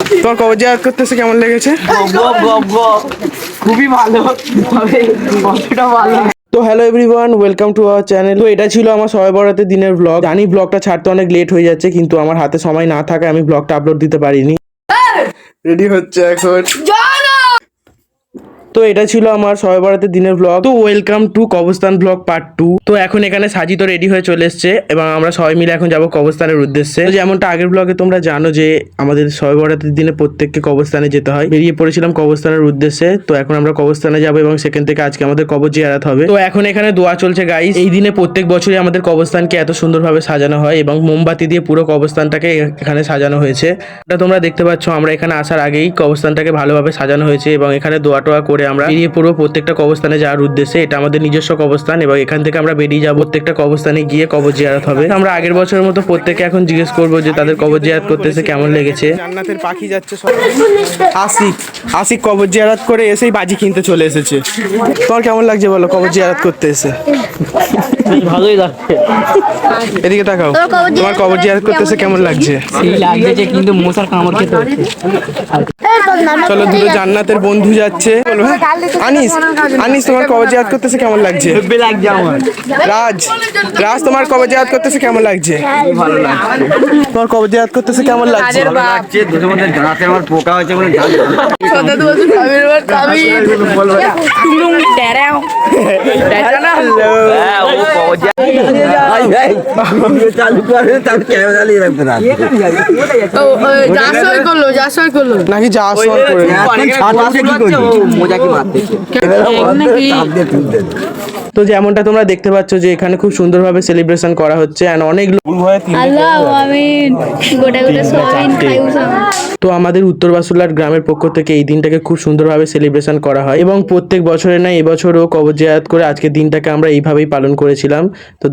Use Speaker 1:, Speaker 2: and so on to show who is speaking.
Speaker 1: তোমার কবর জিয়ারত করতেছে কেমন লেগেছে?
Speaker 2: খুবই ভালো, কতটা ভালো।
Speaker 1: তো hello everyone, welcome to our channel. তো এটা ছিল আমার সবে বরাতের দিনের ব্লগ। জানি ব্লগটা ছাড়তে অনেক লেট হয়ে যাচ্ছে, কিন্তু আমার হাতে সময় না থাকায় আমি ব্লগটা আপলোড দিতে পারিনি। রেডি হচ্ছে এখন। তো এটা ছিল আমার সবে বরাতের দিনের ব্লগ। তো ওয়েলকাম টু কবরস্থান ব্লগ পার্ট 2। তো এখন এখানে সাজিত রেডি হয়ে চলে এসেছে এবং আমরা সবাই মিলে এখন যাব কবরস্থানের উদ্দেশ্যে। তো যেমনটা আগের ব্লগে তোমরা জানো যে আমাদের সবে বরাতের দিনে প্রত্যেককে কবরস্থানে যেতে হয়। বেরিয়ে পড়েছিলাম কবরস্থানের উদ্দেশ্যে। তো এখন আমরা কবরস্থানে যাব এবং সেখান থেকে আজকে আমাদের কবর জিয়ারত হবে। তো এখন এখানে দোয়া চলছে গাইস। এই দিনে প্রত্যেক বছরই আমাদের কবরস্থানকে এত সুন্দরভাবে সাজানো হয় এবং মোমবাতি দিয়ে পুরো কবরস্থানটাকে এখানে সাজানো হয়েছে। এটা তোমরা দেখতে পাচ্ছ, আমরা এখানে আসার আগেই কবরস্থানটাকে ভালোভাবে সাজানো হয়েছে এবং এখানে দোয়া টোয়া করে আমরা বেরিয়ে পড়বো প্রত্যেকটা কবরস্থানে যাওয়ার উদ্দেশ্যে। এটা আমাদের নিজস্ব কবরস্থান এবং এখান থেকে আমরা বেরিয়ে যাবো প্রত্যেকটা কবরস্থানে গিয়ে কবর জিয়ারত হবে। আমরা আগের বছরের মতো প্রত্যেককে এখন জিজ্ঞেস করবো যে তাদের কবর জিয়ারত করতেছে কেমন লেগেছে। জান্নাতের পাখি যাচ্ছে সব। আশিক কবর জিয়ারত করে এসেই বাজি কিনতে চলে এসেছে। তোমার কেমন লাগছে বলো কবর জিয়ারত করতে এসে?
Speaker 2: ভালোই লাগছে।
Speaker 1: এদিকে তাকাও, তোমার কবর জিয়ারত করতে এসে কেমন লাগছে?
Speaker 2: সেই লাগছে কিন্তু মশার কামড় খেতে হচ্ছে।
Speaker 1: চলো, দুটো জান্নাতের বন্ধু যাচ্ছে। বলো হ্যাঁ। আনিস তোমার কবর জিয়ারত করতেছে কেমন লাগছে?
Speaker 2: লাগছে আমার।
Speaker 1: রাজ তোমার কবর জিয়ারত করতেছে কেমন লাগছে?
Speaker 2: ভালো লাগছে।
Speaker 1: তোমার কবর জিয়ারত করতেছে কেমন লাগছে?
Speaker 2: লাগছে দুটোর মধ্যে গাঁতে আমার পোকা হয়েছে বলে জানি চালু করে তার ক্যামেরা চালিয়ে রাখতে না
Speaker 1: নাকি যা আসল করে
Speaker 2: মজা কি মারতেছে।
Speaker 1: তো যেমনটা তোমরা দেখতে পাচ্ছ যে এখানে খুব সুন্দরভাবে সেলিব্রেশন করা হচ্ছে and অনেক লোক। তো আমাদের উত্তর বাসুলার গ্রামের পক্ষ থেকে এই দিনটাকে খুব সুন্দরভাবে সেলিব্রেশন করা হয় এবং প্রত্যেক বছরের না এবছরও কবর জিয়ারত করে আজকের দিনটাকে আমরা এইভাবেই পালন করেছিলাম। তো